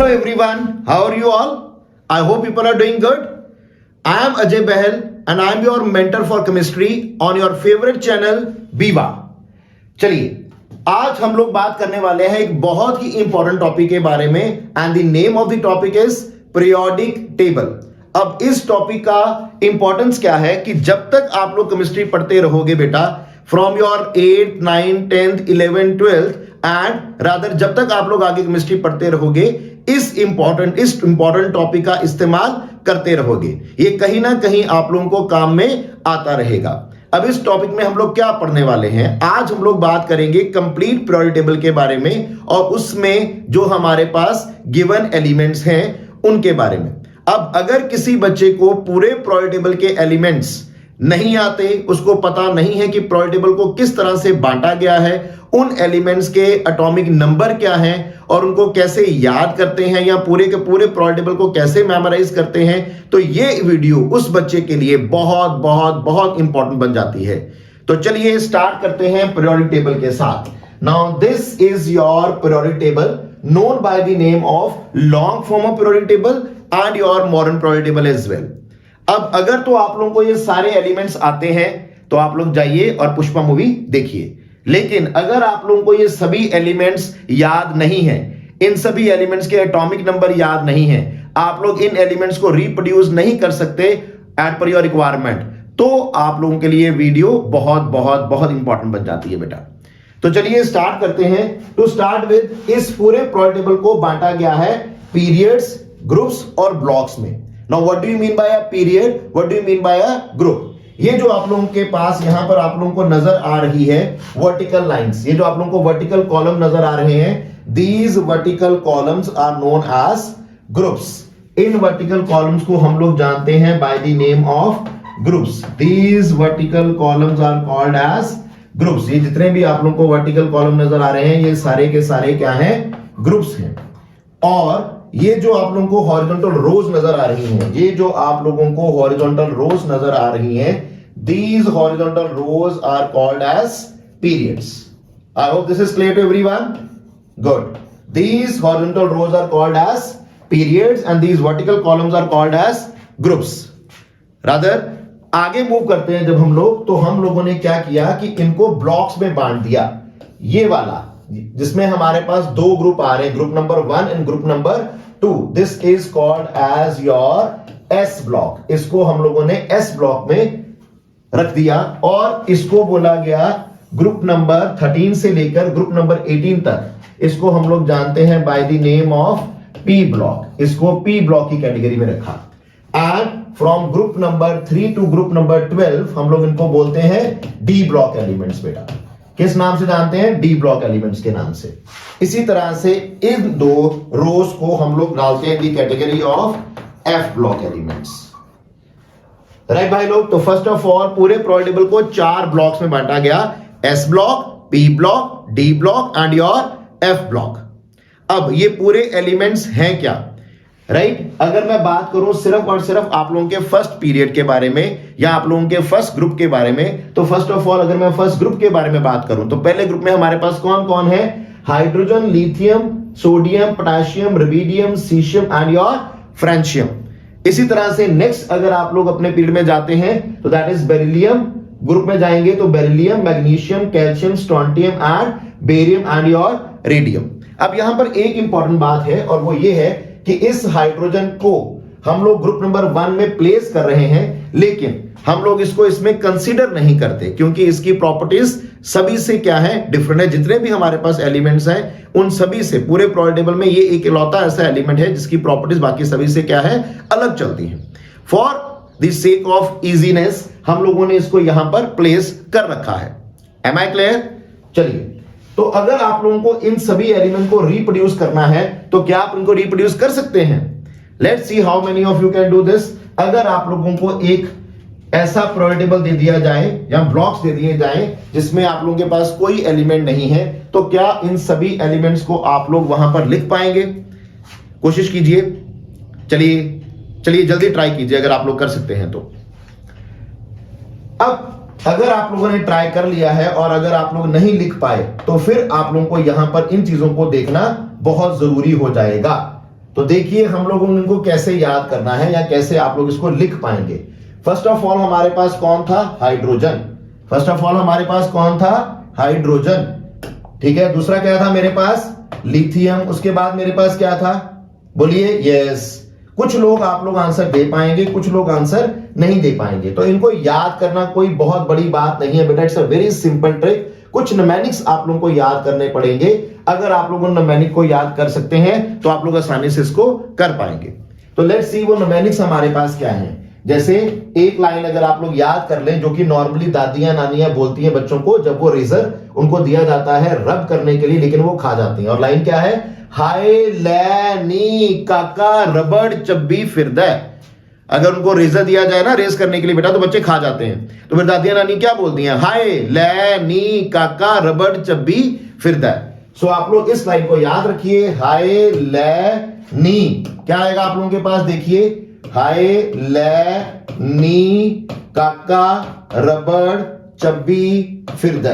everyone, how are you all? I hope people are doing good. I am Ajay Bahal and I am your mentor for chemistry on your favorite channel बीवा। चलिए आज हम लोग बात करने वाले हैं एक बहुत ही इंपॉर्टेंट टॉपिक के बारे में and the name of the topic is periodic table. अब इस टॉपिक का इंपॉर्टेंस क्या है कि जब तक आप लोग केमिस्ट्री पढ़ते रहोगे बेटा from your 8th 9th 10th 11th 12th and rather जब तक आप लोग आगे केमिस्ट्री पढ़ते रहोगे इस इंपॉर्टेंट टॉपिक का इस्तेमाल करते रहोगे, ये कहीं ना कहीं आप लोगों को काम में आता रहेगा। अब इस टॉपिक में हम लोग क्या पढ़ने वाले हैं, आज हम लोग बात करेंगे कंप्लीट पीरियोडिक टेबल के बारे में और उसमें जो हमारे पास गिवन एलिमेंट्स हैं उनके बारे में। अब अगर किसी बच्चे को पूरे पीरियोडिक टेबल के एलिमेंट्स नहीं आते, उसको पता नहीं है कि पीरियोडिक टेबल को किस तरह से बांटा गया है, उन एलिमेंट्स के एटॉमिक नंबर क्या हैं और उनको कैसे याद करते हैं या पूरे के पूरे पीरियोडिक टेबल को कैसे मेमोराइज करते हैं, तो ये वीडियो उस बच्चे के लिए बहुत बहुत बहुत इंपॉर्टेंट बन जाती है। तो चलिए स्टार्ट करते हैं पीरियोडिक टेबल के साथ। Now this is your periodic table known by the name of long form of periodic table and your modern periodic table as well। अब अगर तो आप लोगों को ये सारे एलिमेंट्स आते हैं तो आप लोग जाइए और पुष्पा मूवी देखिए, लेकिन अगर आप लोगों को ये सभी एलिमेंट्स याद नहीं है, इन सभी एलिमेंट्स के एटॉमिक नंबर याद नहीं है, आप लोग इन एलिमेंट्स को रिप्रोड्यूस नहीं कर सकते एट पर योर रिक्वायरमेंट, तो आप लोगों के लिए वीडियो बहुत बहुत बहुत इंपॉर्टेंट बन जाती है बेटा। तो चलिए स्टार्ट करते हैं। टू स्टार्ट विद इस पूरे पीरियोडिक टेबल को बांटा गया है पीरियड्स, ग्रुप्स और ब्लॉक्स में। Now what do you mean by a period, what do you mean by a group? ये जो आप लोगों के पास यहां पर आप लोगों को नजर आ रही है वर्टिकल लाइंस, ये जो आप लोगों को वर्टिकल कॉलम नजर आ रहे हैं, these vertical columns are known as groups. इन वर्टिकल कॉलम्स को हम लोग जानते हैं by the name of groups. These vertical columns are called as groups. ये जितने भी आप लोगों को वर्टिकल कॉलम नजर आ रहे हैं ये सारे के सारे क्या हैं, ग्रुप्स हैं। और ये जो आप लोगों को हॉरिजॉन्टल रोज नजर आ रही हैं, ये जो आप लोगों को हॉरिजॉन्टल रोज नजर आ रही हैं, these horizontal rows are called as periods. I hope this is clear to everyone. Good. These horizontal rows are called as periods and these vertical columns are called as groups. Rather आगे move करते हैं जब हम लोग, तो हम लोगों ने क्या किया कि इनको ब्लॉक्स में बांट दिया। ये वाला जिसमें हमारे पास दो ग्रुप आ रहे हैं, group number 1 and group number 2, this is called as your s block. इसको हम लोगों ने एस ब्लॉक में रख दिया और इसको बोला गया ग्रुप नंबर 13 से लेकर ग्रुप नंबर 18 तक, इसको हम लोग जानते हैं by the name of p block. इसको पी ब्लॉक की कैटेगरी में रखा। And from group number 3 to group number 12 हम लोग इनको बोलते हैं डी ब्लॉक एलिमेंट्स। बेटा किस नाम से जानते हैं? डी ब्लॉक एलिमेंट्स के नाम से। इसी तरह से इन दो रोज को हम लोग डालते हैं the category of f block elements. Right भाई लोग, तो फर्स्ट ऑफ ऑल पूरे पीरियोडिक टेबल को 4 ब्लॉक्स में बांटा गया, s block, p block, d block and your f block. अब ये पूरे एलिमेंट्स हैं क्या? राइट अगर मैं बात करूं सिर्फ और सिर्फ आप लोगों के फर्स्ट पीरियड के बारे में या आप लोगों के फर्स्ट ग्रुप के बारे में, तो फर्स्ट ऑफ ऑल अगर मैं फर्स्ट ग्रुप के बारे में बात करूं तो पहले ग्रुप में हमारे पास कौन कौन है? Hydrogen, lithium, sodium, potassium, rubidium, caesium and your francium. इसी तरह से नेक्स्ट अगर आप लोग अपने पीरियड में जाते हैं तो दैट इज बेरिलियम। ग्रुप में जाएंगे तो beryllium, magnesium, calcium, strontium and barium and your radium. अब यहां पर एक इंपॉर्टेंट बात है और वो ये है कि इस हाइड्रोजन को हम लोग ग्रुप नंबर 1 में प्लेस कर रहे हैं, लेकिन हम लोग इसको इसमें कंसीडर नहीं करते क्योंकि इसकी प्रॉपर्टीज सभी से क्या है, डिफरेंट है। जितने भी हमारे पास एलिमेंट्स हैं उन सभी से पूरे पीरियोडिक टेबल में ये एक इकलौता ऐसा एलिमेंट है जिसकी प्रॉपर्टीज बाकी सभी से क्या है, अलग चलती हैं। For the sake of easiness हम लोगों ने इसको यहां पर प्लेस कर रखा है। Am I clear? चलिए, तो अगर आप लोगों को इन सभी एलिमेंट को रिप्रोड्यूस करना है तो क्या आप इनको रिप्रोड्यूस कर सकते हैं? Let's see how many of you can do this. अगर आप लोगों को एक ऐसा पीरियोडिक टेबल दे दिया जाए या ब्लॉक्स दे दिए जाए जिसमें आप लोगों के पास कोई एलिमेंट नहीं है, तो क्या इन सभी एलिमेंट्स को आप लोग वहां पर लिख पाएंगे? कोशिश कीजिए। चलिए जल्दी ट्राई कीजिए अगर आप लोग कर सकते हैं तो। अब अगर आप लोगों ने ट्राई कर लिया है और अगर आप लोग नहीं लिख पाए तो फिर आप लोगों को यहां पर इन चीजों को देखना बहुत जरूरी हो जाएगा। तो देखिए हम लोग इनको कैसे याद करना है या कैसे आप लोग इसको लिख पाएंगे। फर्स्ट ऑफ ऑल हमारे पास कौन था? हाइड्रोजन। फर्स्ट ऑफ ऑल हमारे पास कौन था? हाइड्रोजन। ठीक है, दूसरा क्या था मेरे पास? लिथियम। उसके बाद मेरे पास क्या था? बोलिए। यस। कुछ लोग आप लोग आंसर दे पाएंगे, कुछ लोग आंसर नहीं दे पाएंगे। तो इनको याद करना कोई बहुत बड़ी बात नहीं है बेटा, it's a very simple trick. कुछ न्यूमेरिक्स आप लोगों को याद करने पड़ेंगे। अगर आप लोग न्यूमेरिक को याद कर सकते हैं तो आप लोग आसानी से इसको कर पाएंगे। तो लेट्स सी वो न्यूमेरिक्स हमारे पास क्या है। जैसे एक लाइन अगर आप लोग याद कर लें, जो कि नॉर्मली दादियां नानियां बोलती हैं बच्चों को जब वो रेजर उनको दिया जाता है रब करने के लिए, लेकिन वो खा जाती हैं। और लाइन क्या है? हाय ले नी काका रबड़ चब्बी फिरदा। अगर उनको रेजर दिया जाए ना रेस करने के लिए बेटा, तो बच्चे खा जाते हैं। तो फिर दादियां नानी क्या बोलती हैं? हाय ले नी काका रबड़ चब्बी फिरदा। सो आप लोग इस लाइन को याद रखिए। हाय ले नी क्या आएगा आप लोगों के पास? देखिए, हाय ले नी काका रबड़ चब्बी फिरदा।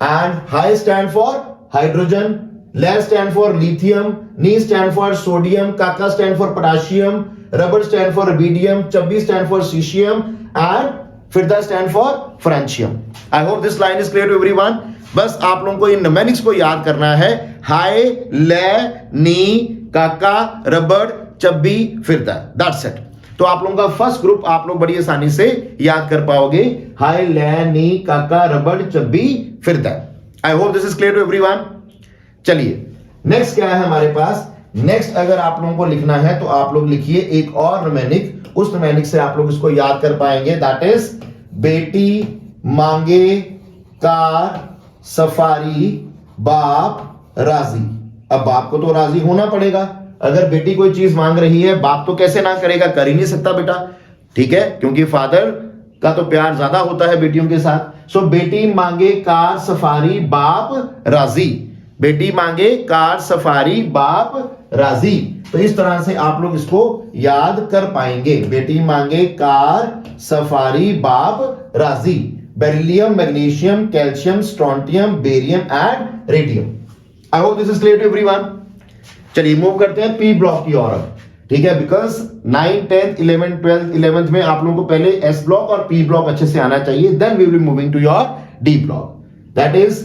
एंड हाई स्टैंड फॉर हाइड्रोजन, ले स्टैंड फॉर लिथियम, नी स्टैंड फॉर सोडियम, काका स्टैंड फॉर पोटाशियम, रबर स्टैंड फॉर रुबिडियम, चब्बी स्टैंड फॉर सीशियम एंड फिरदा stand for francium. I hope this line is clear to everyone. बस आप लोगों को इन न्यूमेरिक्स को याद करना है। हाय ले नी काका रबड़ चब्बी फिरदा, दैट्स इट। तो आप लोगों का फर्स्ट ग्रुप आप लोग बड़ी आसानी से याद कर पाओगे। हाय ले नी काका रबड़ चब्बी फिरदा। I hope this is clear to everyone. चलिए नेक्स्ट क्या है हमारे पास? नेक्स्ट अगर आप लोगों को लिखना है तो आप लोग लिखिए एक और न्यूमेरिक। उस न्यूमेरिक से आप लोग इसको याद कर पाएंगे। दैट इज बेटी मांगे कार सफारी बाप राजी। अब बाप को तो राजी होना पड़ेगा। अगर बेटी कोई चीज मांग रही है, बाप तो कैसे ना करेगा? कर ही नहीं सकता बेटा, ठीक है, क्योंकि फादर का तो प्यार ज्यादा होता है बेटियों के साथ। सो बेटी मांगे कार सफारी बाप राजी। बेटी मांगे कार सफारी बाप राजी। तो इस तरह से आप लोग इसको याद कर पाएंगे। बेटी मांगे कार सफारी बाप राजी। Beryllium, magnesium, calcium, strontium, barium and radium. I hope this is clear to everyone. चलिए मूव करते हैं पी ब्लॉक की ओर। ठीक है, because 9th 10th 11th 12th 11th में आप लोगों को पहले एस ब्लॉक और पी ब्लॉक अच्छे से आना चाहिए। Then we will be moving to your d block. That is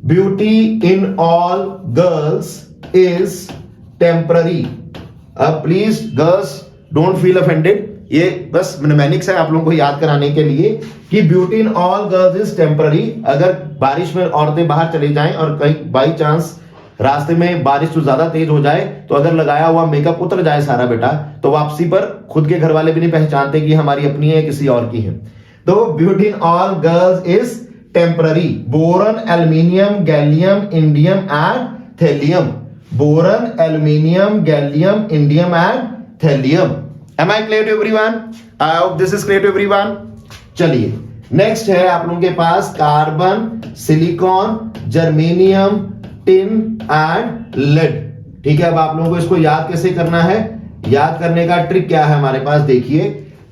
beauty in all girls is temporary. अब please girls don't feel offended, ये बस न्यूमेरिक्स है आप लोगों को याद कराने के लिए कि beauty in all girls is temporary. अगर बारिश में औरतें बाहर चली जाएं और कहीं बाई चांस रास्ते में बारिश तो ज्यादा तेज हो जाए, तो अगर लगाया हुआ मेकअप उतर जाए सारा बेटा, तो वापसी पर खुद के घर वाले भी नहीं पहचानते कि हमारी अपनी है किसी और की है। तो beauty in all girls is temporary. Boron, aluminium, gallium, indium and thallium. Boron, aluminium, gallium, indium and thallium. Am I clear to everyone? I hope this is clear to everyone. चलिए नेक्स्ट है आप लोगों के पास carbon, silicon, germanium, tin and lead. ठीक है, अब आप लोगों को इसको याद कैसे करना है? याद करने का ट्रिक क्या है हमारे पास? देखिए,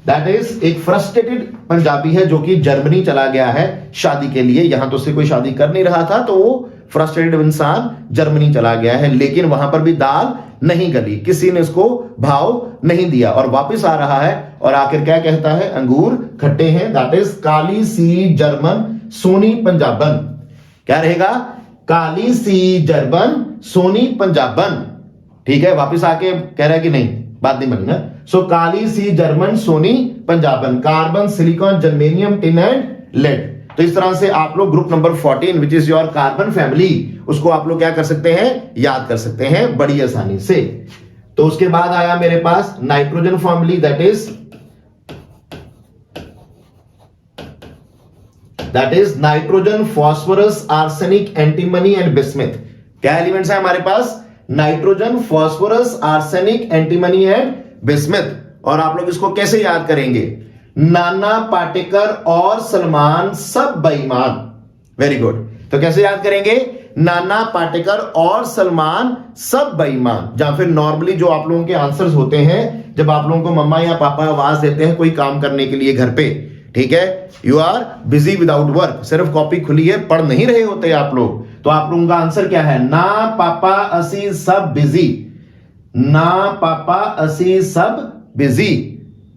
दैट इज एक फ्रस्ट्रेटेड पंजाबी है जो कि जर्मनी चला गया है शादी के लिए। यहां तो उससे कोई शादी कर नहीं रहा था, तो वो फ्रस्ट्रेटेड इंसान जर्मनी चला गया है, लेकिन वहां पर भी दाल नहीं गली, किसी ने इसको भाव नहीं दिया और वापस आ रहा है। और आखिर क्या कहता है? अंगूर खट्टे हैं। दैट इज काली सी जर्मन सोनी पंजाबन। क्या रहेगा? काली सी जर्मन सोनी पंजाबन। ठीक है, वापस आके कह रहा है कि नहीं, बात नहीं बनी ना। सो काली सी जर्मन सोनी पंजाबन। Carbon, silicon, germanium, tin and lead. तो इस तरह से आप लोग group number 14 which is your carbon family, उसको आप लोग क्या कर सकते हैं? याद कर सकते हैं बड़ी आसानी से। तो उसके बाद आया मेरे पास nitrogen family. That is nitrogen, phosphorus, arsenic, antimony and bismuth. क्या एलिमेंट्स है हमारे पास? Nitrogen, phosphorus, arsenic, antimony and bismuth. और आप लोग इसको कैसे याद करेंगे? नाना पाटेकर और सलमान सब बेईमान। Very good. तो कैसे याद करेंगे? नाना पाटेकर और सलमान सब बेईमान। या फिर नॉर्मली जो आप लोगों के आंसर्स होते हैं जब आप लोगों को मम्मा या पापा आवाज देते हैं कोई काम करने के लिए घर पे, ठीक है, you are busy without work, सिर्फ कॉपी खुली है, पढ़ नहीं रहे होते आप लोग, तो आप लोगों का आंसर क्या है? ना पापा असी सब बिजी। ना पापा असी सब busy,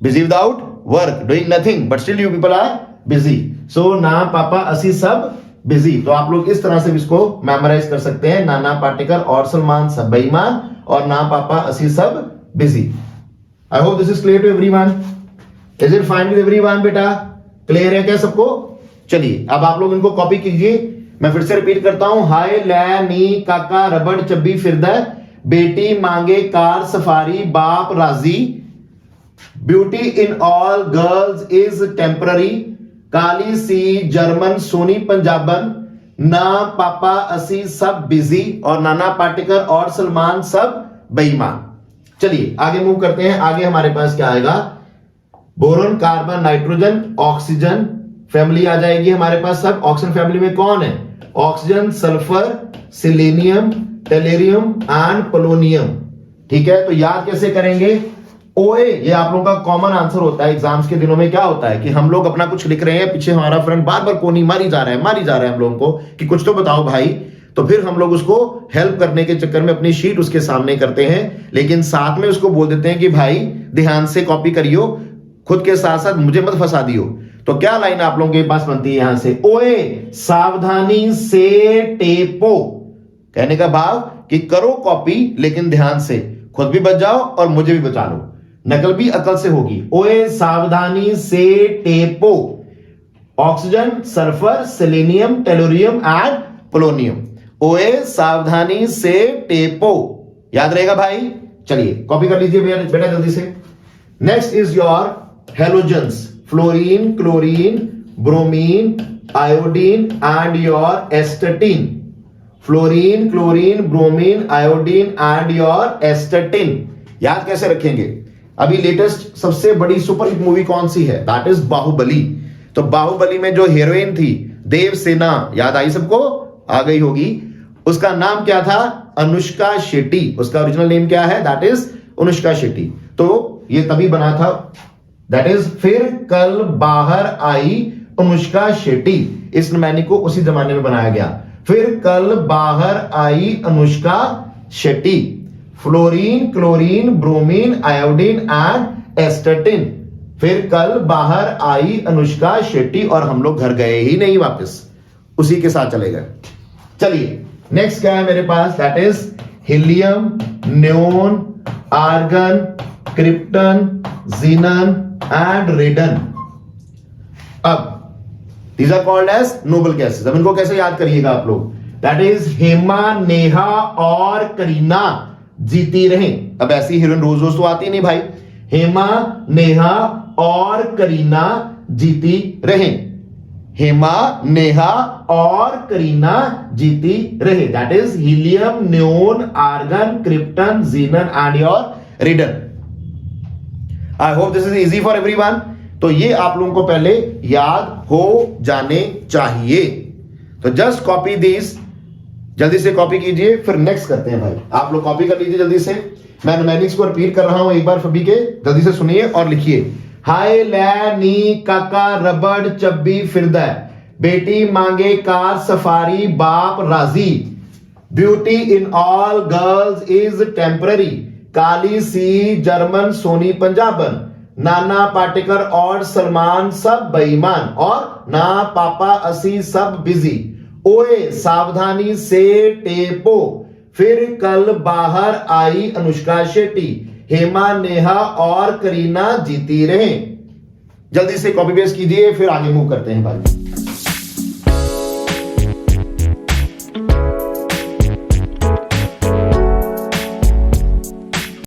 busy without work, doing nothing, but still you people are busy. So ना पापा असी सब बिजी। तो आप लोग इस तरह से इसको मेमोराइज कर सकते हैं, नाना पाटेकर और सलमान सब बेईमान, और ना पापा असी सब busy. I hope this is clear to everyone. Is it fine with everyone बेटा? क्लियर है क्या सबको? चलिए अब आप लोग इनको कॉपी कीजिए। मैं फिर से रिपीट करता हूं, हाय लै नी काका रबड़ चब्बी फिरदा, बेटी मांगे कार सफारी बाप राजी, beauty in all girls is temporary, काली सी जर्मन सोनी पंजाबन, ना पापा असी सब बिजी, और नाना पाटेकर और सलमान सब बेईमान। चलिए आगे मूव करते हैं। आगे हमारे पास क्या आएगा? Boron carbon nitrogen oxygen family आ जाएगी हमारे पास सब। ऑक्सीजन फैमिली में कौन है? Oxygen, sulphur, selenium, tellurium and polonium. ठीक है, तो याद कैसे करेंगे? ओए, ये आप लोगों का कॉमन आंसर होता है एग्जाम्स के दिनों में। क्या होता है कि हम लोग अपना कुछ लिख रहे हैं, पीछे हमारा फ्रेंड बार बार कोनी मारी जा रहा है हम लोगों को कि कुछ तो बताओ भाई। तो फिर हम लोग उसको हेल्प करने के चक्कर में अपनी शीट उसके सामने करते हैं, लेकिन साथ में उसको बोल देते हैं कि भाई ध्यान से कॉपी करियो, खुद के साथ साथ मुझे मत फंसा दियो। तो क्या लाइन आप लोगों के पास बनती है यहां से? ओए सावधानी से टेपो, कहने का भाव कि करो कॉपी लेकिन ध्यान से, खुद भी बच जाओ और मुझे भी बचा लो, नकल भी अकल से होगी। ओए सावधानी से टेपो, oxygen, sulphur, selenium, tellurium and polonium. ओए सावधानी से टेपो, याद रहेगा भाई? चलिए कॉपी कर लीजिए बेटा जल्दी से। Next is your halogens, fluorine, chlorine, bromine, iodine and your एस्टेटिन। Fluorine, chlorine, bromine, iodine and your एस्टेटिन। याद कैसे रखेंगे? अभी लेटेस्ट सबसे बड़ी सुपरहिट मूवी कौन सी है? That is Baahubali. तो बाहुबली में जो हीरोइन थी देवसेना, याद आई सबको? आ गई होगी। उसका नाम क्या था? अनुष्का शेट्टी। उसका ओरिजिनल नेम क्या है? That is Anushka Shetty. तो ये तभी बना था, दैट इज फिर कल बाहर आई अनुष्का शेट्टी। इस नमैनी को उसी जमाने में बनाया गया। फिर कल बाहर आई Anushka Shetty. Fluorine, chlorine, bromine, iodine and astatine. फिर कल बाहर आई अनुष्का शेट्टी, और हम लोग घर गए ही नहीं वापस, उसी के साथ चले गए। चलिए नेक्स्ट क्या है मेरे पास? That is helium, neon, argon, krypton, xenon and radon. अब these are called as noble gases। अब इनको कैसे याद करिएगा आप लोग? दैट इज हेमा, नेहा और करीना जीती रहें। अब ऐसी हीरोइन रोज रोज तो आती नहीं भाई। हेमा, नेहा और करीना जीती रहें। हेमा, नेहा और करीना जीती रहे। That is helium, neon, argon, krypton, xenon and your radon. I hope this is easy for everyone. तो ये आप लोगों को पहले याद हो जाने चाहिए। तो जस्ट कॉपी दिस, जल्दी से कॉपी कीजिए, फिर नेक्स्ट करते हैं भाई। आप लोग कॉपी कर लीजिए जल्दी से। मैं न्यूमेरिक्स को रिपीट कर रहा हूं एक बार सभी के, जल्दी से सुनिए और लिखिए। हाय लै नी काका रबड़ चब्बी फिरदा, बेटी मांगे कार सफारी बाप राजी, beauty in all girls is temporary, काली सी जर्मन सोनी पंजाबन, नाना पाटेकर और सलमान सब बेईमान, और ना पापा असी सब बिजी, ओए सावधानी से टेपो, फिर कल बाहर आई अनुष्का शेट्टी, हेमा, नेहा और करीना जीती रहे। जल्दी से कॉपी पेस्ट कीजिए, फिर आगे मूव करते हैं भाई।